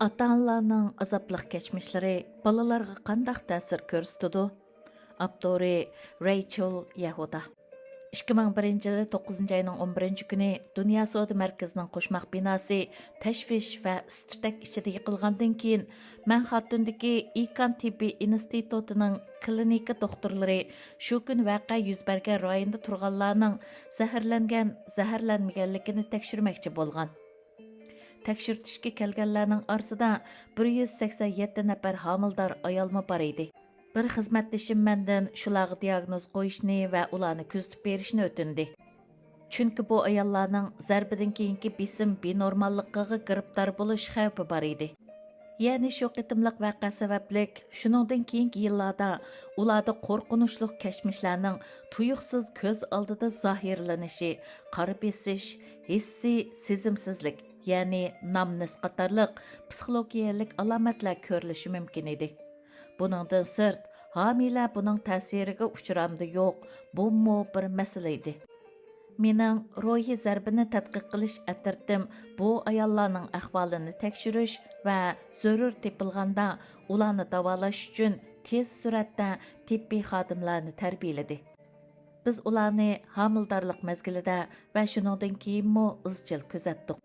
Ата-аналарның азаплык кечмишләре балаларга кандай тәсир күрсәтде? Авторы Рейчел Яһуда. 2001 yılı 9 ayının 11 günü Dünya Savdo Mərkəzinin qoşmaq binası təşviş və istiftak içində yıqılğandan keyin Manhattandakı İkan Tibbi İnstitutunun klinika doktorları şu gün vaqe yüz bergan rayonda turğanlarning zəhərlənməyənligini tekşürməkçi bolğan. Tekşürtüşkə kelganlarning orasida 187 nafar homildor ayolmi bor edi. Bir xizmatdashim mendan shularga diagnoz qo'yishni va ularni kuzatib berishni o'tindi. Chunki bu ayollarning zarbidan keyingi besim benormalligiga giribdor bo'lish xavfi bor edi. Ya'ni shu qitimliq voqea sababli shuningdan keyingi yillarda ularda qo'rqinchli kashmishlarning tuyuqsiz ko'z oldida zohirlanishi, qora besish, hissiy sezimsizlik, ya'ni namnis qatorliq psixologiyalik alomatlar ko'rilishi mumkin edi. Buningdan sirt, homila buning ta'siriga uchramdi yo'q, bu bir masala edi. Mening ruhiy zarbini tadqiq qilish atirtim bu ayollarning ahvolini tekshirish va zarur tepilganda ularni davolash uchun tez suratda tibbiy xodimlarni tarbiyaladi. Biz ularni homildorlik mezgilida va shuningdan keyinmi izchil kuzatdik.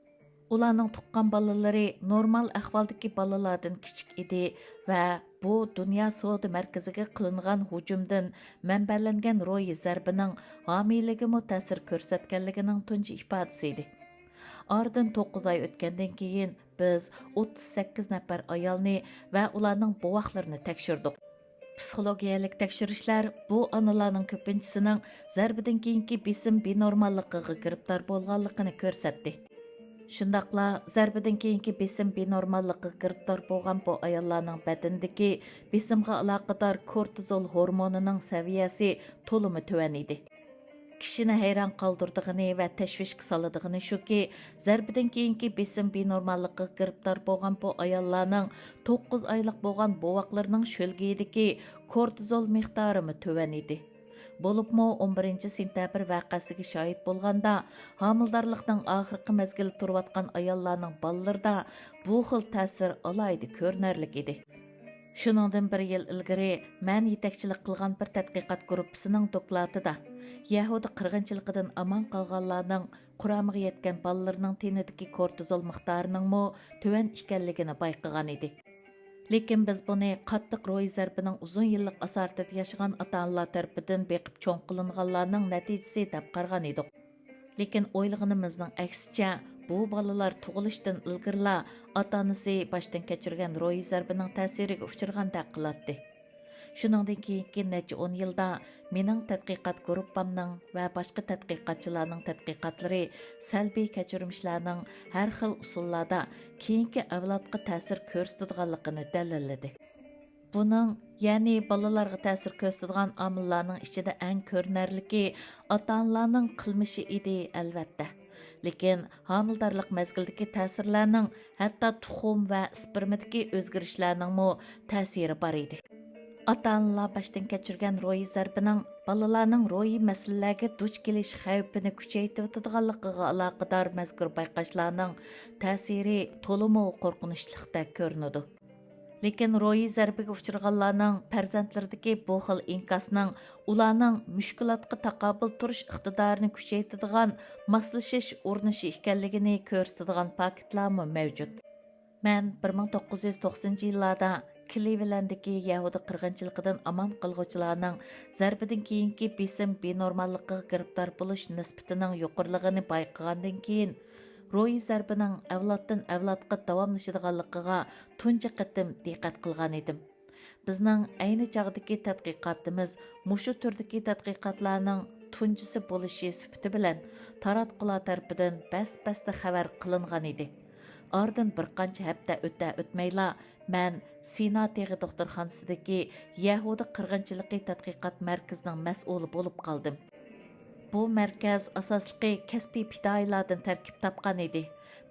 Ularning tuqqan bolalari normal ahvoldagi bolalardan kichik edi va bu Dünya Savdo Mərkəziga qilingan hujumdan manbalangan ruhiy zarbining homiyligiga ta'sir ko'rsatganligining tunji ifodasi edi. Oradan 9 oy o'tgandan keyin biz 38 nafar ayolni va ularning bovoqlarini tekshirdik. Psixologiyalik tekshirishlar bu onalarning ko'pinchisining zarbidan keyingi besim benormalligiga giribdor bo'lganligini ko'rsatdi. Shundaqla zarbidan keyingi besim benormalligiga giribdor bo'lgan bu ayollarning badandagi besimga aloqador kortizol hormonining saviyasi to'limi tuvan edi. Kishini hayron qoldirdigini va tashvishga soladigan shuki, zarbidan keyingi besim benormalligiga giribdor bo'lgan bu ayollarning 9 oylik bo'lgan bovoqlarining sho'lgiyidagi kortizol miqdori tuvan edi. Bo'libmi 11 sentabr vaqasiga shohid bo'lganda, homildorlikning oxirgi mezgili turayotgan ayollarning bolalarida bu xil ta'sir alayda ko'rinarlik edi. Shuningdan bir yil ilgari men yetakchilik qilgan bir tadqiqot guruhining dokladida Yahudi qirg'inchiligidan amon qolganlarning quramiga yetgan bolalarning tenidagi kortizol miqdorining tuvan ekanligini bayqagan edi. Lekin biz buni qattiq ruhiy zarbining uzun yillik asartida yashagan ota-onalar tarafidan beqib cho'ng qilinganlarning natijasi deb qaragan edik. Lekin o'ylaganimizning aksicha bu bolalar tug'ilishdan ilgirla ota-onasi boshdan kechirgan ruhiy zarbining ta'siriga uchirgandek qiladi. Shuningdek keyingi necha 10 yilda mening tadqiqot guruhimning va boshqa tadqiqotchilarning tadqiqotlari salbiy kechirishlarning har xil usullarda keyingi avlodga ta'sir ko'rsatadiganligini dalilladi. Buning, ya'ni bolalarga ta'sir ko'rsatadigan omillarning ichida eng ko'rinarligi ota-onalarning qilmishi edi albatta. Lekin homildorlik mezgilidagi ta'sirlarning hatto tuxum va spermadagi o'zgarishlarning ta'siri bor edi. Ota-onalar boshdan kechirgan ruhiy zarbining bolalarning ruhiy masalalarga duch kelish xavfini kuchaytiradiganligiga aloqador mazkur bayqashlarning ta'siri to'liq qo'rqinchliqda ko'rinadi. Lekin ruhiy zarbiga uchraganlarning farzandlaridagi bu xil inkasning ularning mushkulotga taqobil turish iqtidorini kuchaytiradigan moslashish urinishi ekanligini ko'rsatadigan faktlar mavjud. Men 1990-yillarda Cleveland'dagi Yahudi qirg'inchiligidan amon qolg'uvchilarning zarbidan keyingi besim benormalligiga giribdor bo'lish nisbatining yuqoriligini bayqagandan keyin ruhiy zarbining avloddan avlodga davomlashadiganligiga tunji qatim diqqat qilgan edim. Bizning ayni chog'dagi tadqiqotimiz mushu turdagi tadqiqotlarning tunjisi bo'lishi sifati bilan taratqular tarafidan bas-basda xabar qilingan edi. Oradan bir qancha hafta o'tmayla men Sina Teg'i doktorxonasidagi Yahudi qirg'inchiligi tadqiqot markazining mas'uli bo'lib qoldim. Bu markaz asosliqi kasbiy fidoyilardan tarkib topgan edi.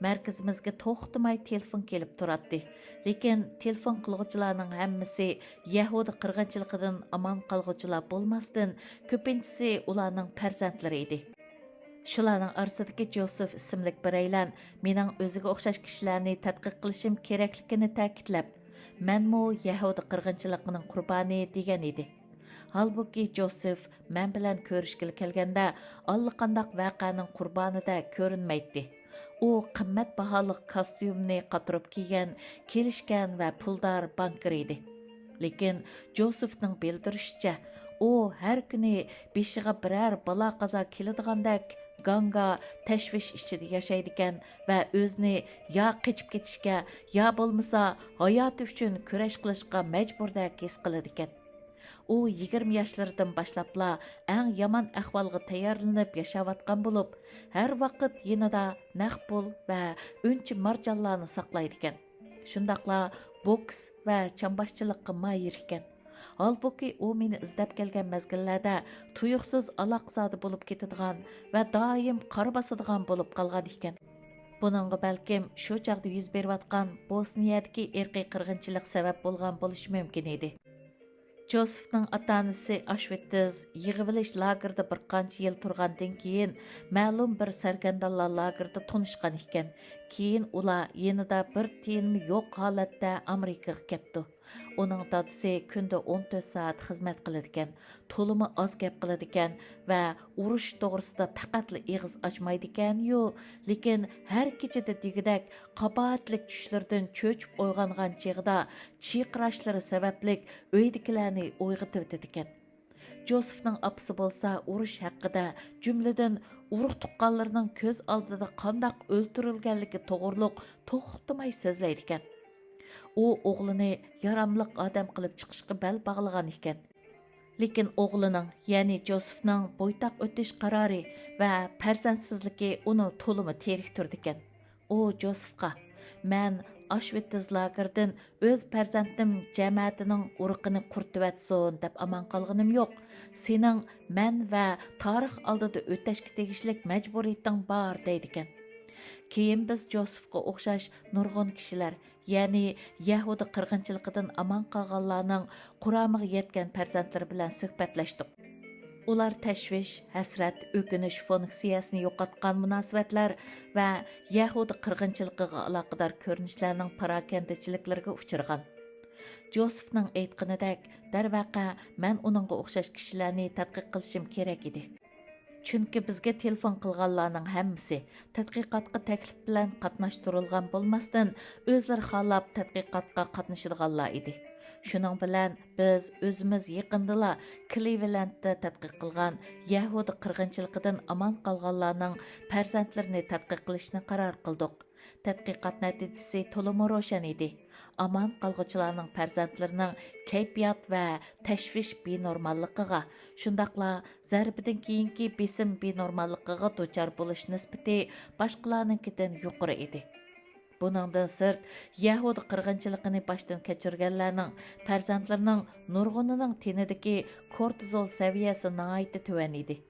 Markazimizga to'xtamay telefon kelib turadi. Lekin telefon qiluvchilarning hammasi Yahudi qirg'inchiligidan amon qolguvchilar bo'lmasdan, ko'pinchisi ularning farzandlari edi. Shularning orasidagi Josef ismli biraylan mening o'ziga o'xshash kishilarni tadqiq qilishim kerakligini ta'kidlab, "Menmo Yahudi qirg'inchiligining qurboni" degan edi. Halbuki Josef men bilan ko'rishgil kelganda allaqandoq voqeaning qurbonida ko'rinmaydi. U qimmat baholiq kostyumni qatirib kiygan, kelishgan va puldor bankir edi. Lekin Josefning bildirishicha, u har kuni beshiga biror balo qazo keladigandek ganga tashvish ichida yashaydigan va o'zini yo qochib ketishga, yo bo'lmasa hayoti uchun kurash qilishga majburdek his qiladigan. U 20 yoshlardan boshlabla eng yomon ahvolga tayyorlanib yashayotgan bo'lib, har vaqt yanida naq pul va unchi marjonlarni saqlaydi ekan. Shundaqla boks va chamboshchilikqa moyir ekan. Halbuki u meni izlab kelgan mezgillarda tuyuqsiz aloqasida bo'lib ketadigan va doim qora bosadigan bo'lib qolgan ekan. Buningga balkim shu chaqda yuz berayotgan Bosniyadagi irqiy qirg'inchilik sabab bo'lgan bo'lishi mumkin edi. Josefning ota-onasi Auschwitz yig'ilish lagerda bir qancha yil turgandan keyin ma'lum bir sargardonlar lagerda tunishgan ekan. Keyin ular yanada bir tiyinmi yo'q holatda Amerikaga ketdi. Uning dadisi kunda 14 soat xizmat qiladigan, to'limi oz gap qiladigan va urush to'g'risida faqatli ig'iz ochmaydigan-yu, lekin har kechada degidak qabatlik tushlardan cho'chib uyg'ongan chig'ida chiqirashlari sababli uydagilarni uyg'otib o'tadigan. Josefning opasi bo'lsa urush haqida, jumladan urug' tuqqanlarning ko'z oldida qandoq o'ldirilganligi to'g'riliq to'xtamay so'zlaydi ekan. U o'g'lini yaramliq odam qilib chiqishga bel bog'lagan ekan. Lekin o'g'lining, ya'ni Josefning bo'ytoq o'tish qarori va farzandsizligi uni to'limi teriktirdi ekan. U Josefga: "Men Auschwitz lagerdan o'z farzandim jamiyatining urug'ini qurtib deb aman qolganim yo'q. Sening men va tarix oldida o'tashga tegishlik majburiyating bor" deydi ekan. Keyin biz Josefga o'xshash nurg'un kishilar, ya'ni Yahudi qirg'inchiligidan aman qolganlarning quramiga yetgan farzandlari bilan suhbatlashdik. Ular tashvish, hasrat, o'kinish funksiyasini yo'qotgan munosabatlar va Yahudi qirg'inchiligiga aloqador ko'rinishlarning parokandachiliklarga uchragan. Josefning aytganidek, darvaqa men uningga o'xshash kishilarni tadqiq qilishim kerak edi. Chunki bizga telefon qilganlarning hammasi tadqiqotga taklif bilan qatnashtirilgan bo'lmasdan o'zlari xohlab tadqiqotga qatnashadiganlar edi. Shuning bilan biz o'zimiz yaqindala Clevelandda tadqiq qilgan Yahudi qirg'inchiligidan aman qolganlarning farzandlarini tadqiq qilishni qaror qildik. Tadqiqot natijasi to'liq ro'shan edi. Aman qolg'uvchilarning farzandlarining kayfiyat va tashvish benormalligiga, shundaqla zarbidan keyingi besim benormalligiga duchor bo'lish nisbati boshqalarninkidan yuqori edi. Buningdan sirt, Yahudi qirg'inchiligini boshdan kechirganlarning farzandlarining nurg'unining tenidagi kortizol saviyasi nihoyatda tuvan edi.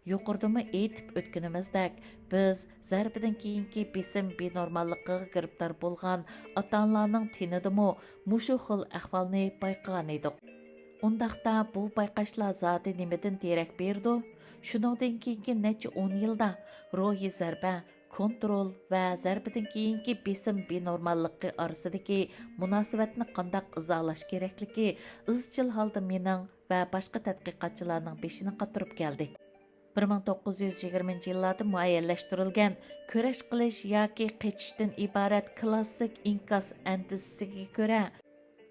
Yuqoridami aytib o'tganimizdek, biz zarbidan keyingi besim benormalligiga giribdor bo'lgan ota-onalarning tenidimi mushu xil ahvolni bayqagan edik. Undaqda bu bayqashlar zodi nimadan derak berdi? Shuningdan keyingi necha 10 yilda ruhiy zarba, kontrol va zarbidan keyingi besim benormalligi orasidagi munosabatni qandoq izolash kerakligi izchil holda mening va boshqa tadqiqotchilarning beshini qatirib keldi. 1920-yillarda muayyanlashtirilgan kurash qilish yoki qechishdan iborat klassik inkas andizisiga ko'ra,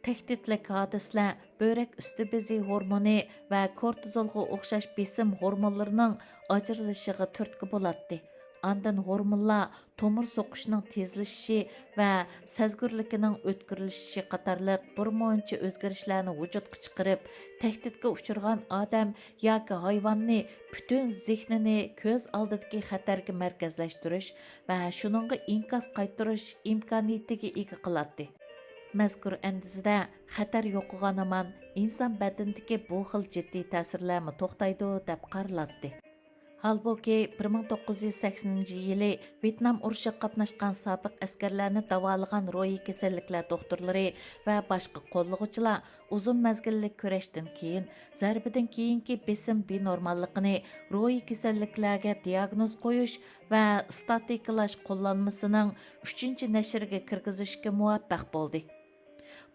tahdidlik hodislar böbrek usti bezi hormoni va kortizolga o'xshash besim hormonlarining ajralishiga turtki bo'ladi. Andan hormonlar tomir so'qishining tezlashishi va sezgirligining o'tkirilishishi qatorliq bir muncha o'zgarishlarni vujudga chiqarib, tahdidga uchragan odam yoki hayvonni butun zehnini ko'z oldidagi xatarga markazlashtirish va shuningga inkas qaytarish imkoniyatiga ega qiladi. Mazkur andizada xatar yo'qigan aman inson badanidagi bu xil jiddiy ta'sirlarni to'xtaydi deb qaraladi. Halbuki 1980-yili Vietnam urushi qatnashgan sobiq askarlarni davolagan ro'yi kasalliklar doktorlari va boshqa qo'llovchilar uzun mazgillik kurashdan keyin zarbidan keyingi besim binormalligini ro'yi kasalliklarga diagnoz qo'yish va statikalash qo'llanmasining 3-chi nashrga kirgizishga muvaffaq bo'ldi.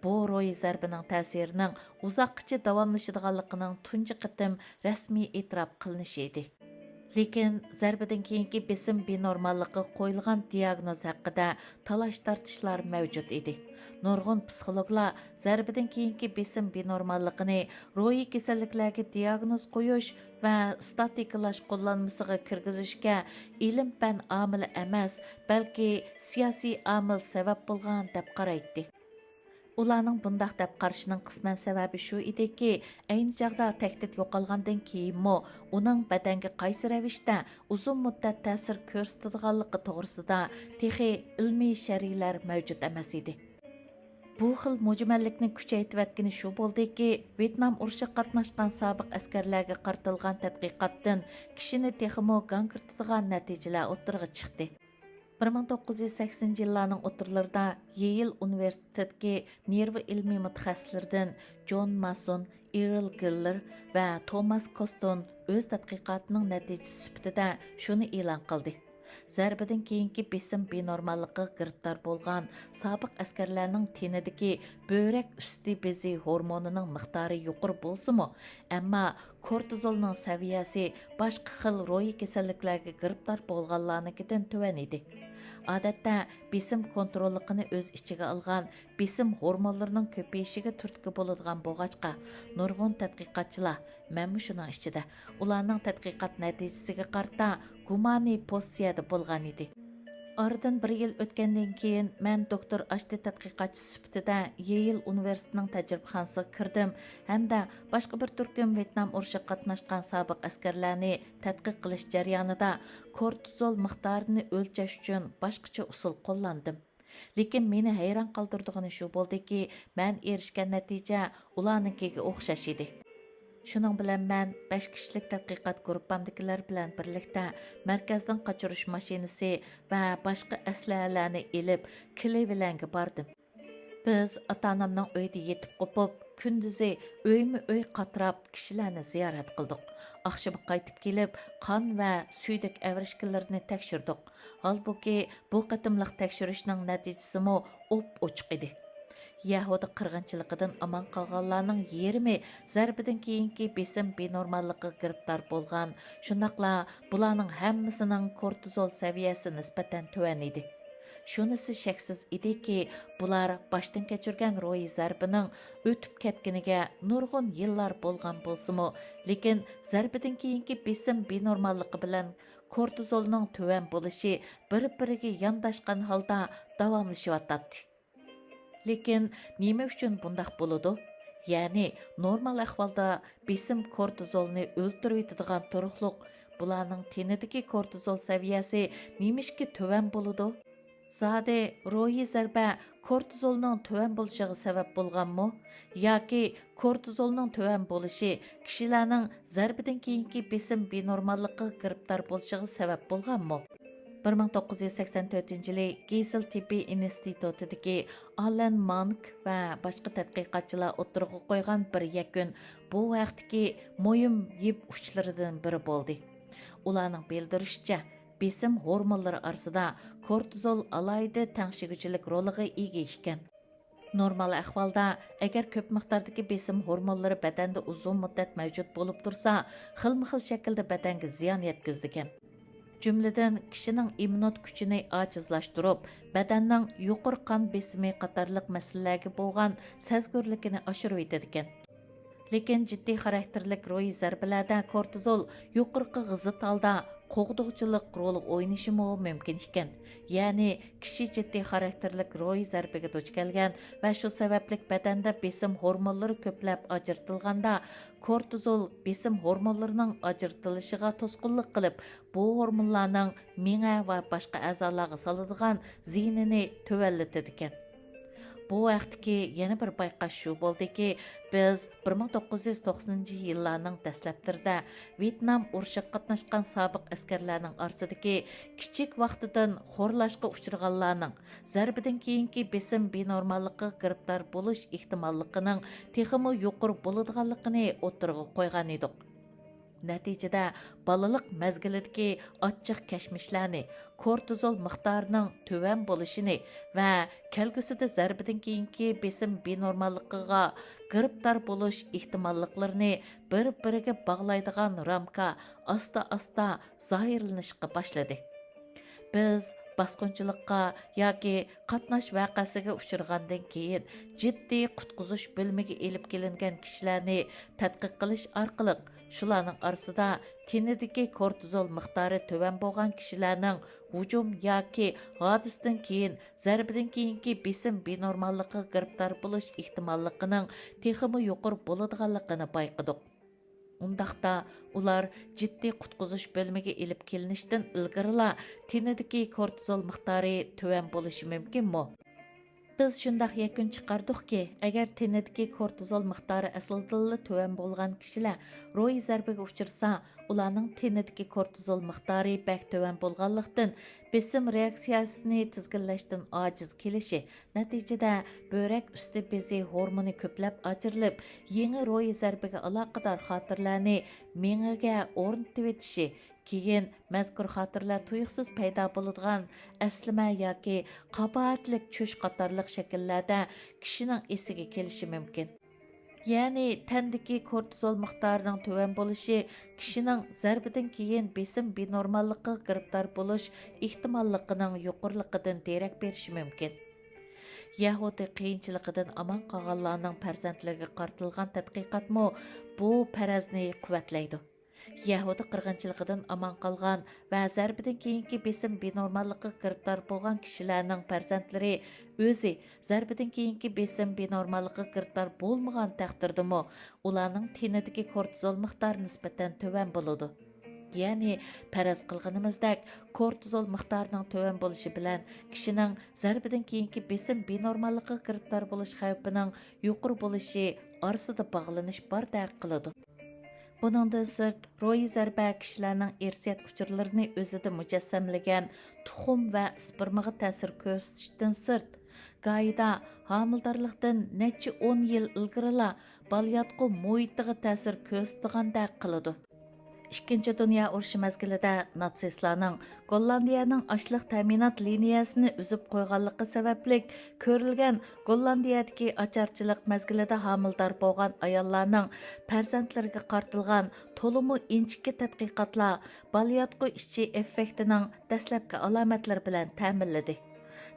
Bu ro'yi zarbining ta'sirining uzoqcha davomlashadiganligining tunji qitim rasmiy e'tirof qilinishi edi. Lekin zarbidan keyingi besim binormalligi qo'yilgan diagnoz haqida talash-tortishlar mavjud edi. Nurg'un psixologlar zarbidan keyingi besim binormalligini ro'yi kasalliklarga diagnoz qo'yish va statikalash qo'llanmasiga kirgizishga ilm-fan omili emas, balki siyosiy omil sabab bo'lgan deb qaraydi. Ularning bundaq deb qarashining qisman sababi shu ediki, ayni chaqda tahdid yo'qolgandan keyinmi uning badanga qaysi ravishda uzun muddat ta'sir ko'rsatadiganligi to'g'risida texi ilmiy sharhlar mavjud emas edi. Bu xil mujmallikni kuchaytirayotgani shu bo'ldiki, Vietnam urushi qatnashgan sobiq askarlarga qaratilgan tadqiqotdan kishini texmo gangirtadigan natijalar o'ttirg'i chiqdi. 1980-yillarning o'tirlarida Yale universitetidagi nervi ilmiy mutaxassislaridan John Mason, Errol Giller va Thomas Coston o'z tadqiqotining natijasi sifatida shuni e'lon qildi. Zarbidan keyingi besim binormalligiga giribdor bo'lgan sobiq askarlarning tenidagi böğrek usti bezi hormonining miqdori yuqori bo'lsa-mu, ammo kortizolning saviyasi boshqa xil ro'yi kasalliklarga giribdor bo'lganlarnikidan tuvan edi. Odatda besim kontrolligini o'z ichiga olgan besim hormonlarining ko'payishiga turtki bo'ladigan bo'g'achqa nurg'un tadqiqotchilar, men shuning ichida ularning tadqiqot natijasiga qarata gumaniy pozitsiyada bo'lgan edi. Oradan bir yil o'tgandan keyin men doktor Ashti tadqiqotchi sifatida Yale universitetining tajribaxonasiga kirdim hamda boshqa bir turkum Vietnam urushi qatnashgan sobiq askarlarni tadqiq qilish jarayonida kortizol miqdorini o'lchash uchun boshqacha usul qo'llandim. Lekin meni hayron qoldirdigani shu bo'ldiki, men erishgan natija ularnikiga o'xshash edi. Shuning bilan men 5 kishilik tadqiqot guruhimdagilar bilan birlikda markazdan qochirish mashinasi va boshqa aslahalarni elib Clevelandga bordim. Biz ota-onamning uyida yetib qopib, kunduzi uyma-uy qatirab kishilarni ziyorat qildik. Akşam qaytib kelib, qon va suydek avrishkinlarini tekshirdik. Halbuki bu qatimliq tekshirishning natijasimi o'p-ochiq edi. Yahudi qirg'inchiligidan aman qolganlarning yarmi zarbidan keyingi besim binormalligiga giribdor bo'lgan. Shundaqla bularning hammasining kortizol saviyasi nisbatan tuvan edi. Shunisi shaksiz ediki, bular boshdan kechirgan ro'yi zarbining o'tib ketganiga nurg'un yillar bo'lgan bo'lsa-mu, lekin zarbidan keyingi besim binormalligi bilan kortizolning tuvan bo'lishi bir-biriga yondashgan holda davomlashyapti. Lekin nima uchun bundaq bo'ladi? Ya'ni normal ahvolda besim kortizolni o'ltirib yetadigan turuqliq bularning tenidagi kortizol saviyasi nimishki tuvan bo'ladi? Zade ro'yi zarba kortizolning tuvan bo'lishiga sabab bo'lganmi? Yoki kortizolning tuvan bo'lishi kishilarning zarbidan keyingi besim binormalligiga giribdor bo'lishiga sabab bo'lganmi? 1984-yili Geisel tibbiy institutidagi Alan Monk va boshqa tadqiqotchilar o'tirg'i qo'ygan bir yakun bu vaqtdagi mo'yim yeb uchlaridan biri bo'ldi. Ularning bildirishicha, besim hormonlari orasida kortizol alayda tangshiguvchilik roliga ega ekan. Normal ahvolda agar ko'p miqdordagi besim hormonlari badanda uzun muddat mavjud bo'lib tursa, xilma-xil shaklda badanga ziyon yetkazadigan. Jumladan kishining immunot kuchini ojizlashtirib, badanning yuqori qon besimi qatorliq masalalarga bo'lgan sezgurligini oshirib etadigan. Lekin jiddiy xarakterlik ro'yi zarbalarda kortizol yuqorqi g'izit holda qo'g'dug'chilik roli o'ynashi mumkin ekan. Ya'ni kishi jiddiy xarakterlik ro'yi zarbaga duch kelgan va shu sababli badanda besim hormonlari ko'plab ajratilganda kortizol besim hormonlarining ajratilishiga to'sqinlik qilib, bu hormonlarning miya va boshqa a'zolarga soladigan ziynini tuvallatadi ekan. Bu vaqtdagi yana bir bayqash shu bo'ldiki, biz 1990-yillarning dastlablarida Vyetnam urushiga qatnashgan sobiq askarlarning orasidagi kichik vaqtidan xo'rlashga uchraganlarning zarbidan keyingi besim benormallikqa giribdor bo'lish ehtimolligining texmi yuqori bo'ladiganligini o'tirg'a qo'ygan edik. Natijada balaliq mezgilidagi ochiq kashmishlarni, kortizol miqdorining tuvan bo'lishini va kelgusida zarbidan keyingi besim benormalligiga giribdor bo'lish ehtimolliklarini bir-biriga bog'laydigan ramka asta-asta zohirlanishga boshladi. Biz bosqinchilikqa yoki qatnash voqeasiga uchragandan keyin jiddiy qutqizish bo'limiga elib kelingan kishilarni tadqiq qilish orqali shularning orasida tenidagi kortizol miqdori tuvan bo'lgan kishilarning hujum yoki hodisdan keyin zarbidan keyingi besim benormalligiga giribdor bo'lish ehtimolligining texmi yuqori bo'ladiganligini bayqadik. Undaqda ular jiddiy qutqizish bo'limiga elib kelinishdan ilgarila tenidagi kortizol miqdori tuvan bo'lishi mumkinmi? Biz shundaq yakun chiqardikki, agar tenidagi kortizol miqdori aslida tuvan bo'lgan kishilar ro'y zarbiga uchirsa, ularning tenidagi kortizol miqdori bak tuvan bo'lganlikdan besim reaksiyasini tizginlashdan ojiz kelishi, natijada börak usti bezi hormoni ko'plab achirilib, yangi ro'y zarbiga aloqador xotirlarni mengiga o'rnatib etishi, keyin mazkur xotirlar tuyuqsiz paydo bo'ladigan aslama yoki qabohatlik cho'sh qatorliq shakllarda kishining esiga kelishi mumkin. Ya'ni tandagi kortizol miqdorining tuvan bo'lishi kishining zarbidan keyin besim benormallikqa giribdor bo'lish ehtimolligining yuqorligidan derak berishi mumkin. Yahudi qiyinchiligidan aman qolganlarning farzandlariga qaratilgan tadqiqotmi bu farazni quvvatlaydi. Yahudi qirg'inchiligidan aman qolgan va zarbidan keyingi besim benormallikqa giribdor bo'lgan kishilarning farzandlari o'zi zarbidan keyingi besim benormallikqa giribdor bo'lmagan taqdirdami ularning tenidagi kortizol miqdori nisbatan tuvan bo'ladi. Ya'ni faraz qilganimizdek kortizol miqdorining tuvan bo'lishi bilan kishining zarbidan keyingi besim benormallikqa giribdor bo'lish xavfining yuqori bo'lishi orasida bog'lanish bordek qiladi. Buningdan sırt, ro'y zarba kishilarning irsiyat uchurlarini o'zida mujassamlagan tuxum va spermaga ta'sir ko'rsatishdan sırt, gayida homildorlikdan necha 10 yil ilgarila balyotqu muhitiga ta'sir ko'rsatgandek qiladi. Ikkinchi dunyo urushi mezgilida natsistlarning Gollandiyaning ashliq ta'minot liniyasini uzib qo'yganligi sababli ko'rilgan Gollandiyadagi ocharchilik mezgilida homildor bo'lgan ayollarning farzandlariga qartilgan to'limu inchikka tadqiqotlar balyotqu ishchi effektining dastlabki alomatlari bilan ta'minladi.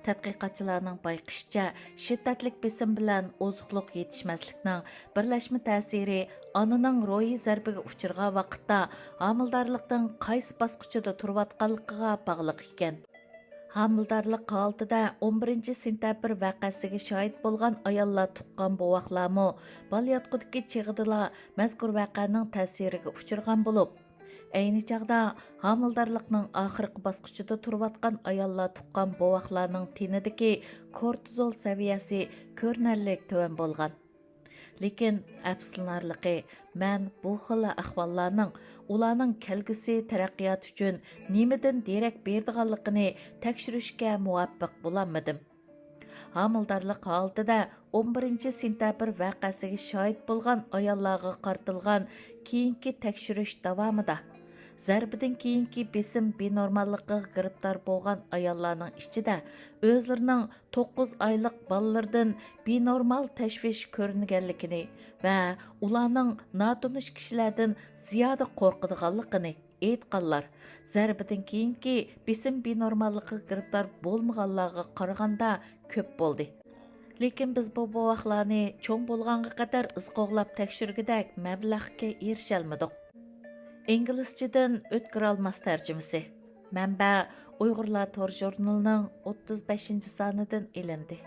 Tadqiqotchilarning bayqishicha, shiddatlik besim bilan oziqliq yetishmaslikning birlashma ta'siri onaning ro'yi zarbiga uchirgan vaqtda homildorlikning qaysi bosqichida turayotganligiga bog'liq ekan. Homildorlik holatida 11-sentabr vaqasiga shohid bo'lgan ayollar tuqqan bovoqlarmi balyotqudagi chig'idila mazkur vaqaning ta'siriga uchirgan bo'lib, ayni chaqda homildorlikning oxirgi bosqichida turayotgan ayollar tuqqan bovoqlarning tenidagi kortizol saviyasi ko'rinarli tuvan bo'lgan. Lekin afsuslanarligi, men bu xil ahvollarning ularning kelgusi taraqqiyot uchun nimadan derak berdiganligini tekshirishga muvaffaq bo'lolmadim. Homildorlik holatida 11-sentabr vaqasiga shohid bo'lgan ayollarga qartilgan keyingi tekshirish davomida zarbidan keyingi besim benormallikqa giribdor bo'lgan ayollarning ichida o'zlarining 9 oylik bolalardan benormal tashvish ko'ringanligini va ularning notanish kishilardan ziyoda qo'rqadiganligini aytganlar zarbidan keyingi besim benormallikqa giribdor bo'lmaganlarga qaraganda ko'p bo'ldi. Lekin biz bu bovoqlarni cho'ng bo'lganga qadar iz qo'g'lab tekshirgidak mablag'ga erisholmadik. İngilizceden o'tkir olmas tarjimasi. Manba Uyg'urlar tor jurnalining 35 sonidan ilindi.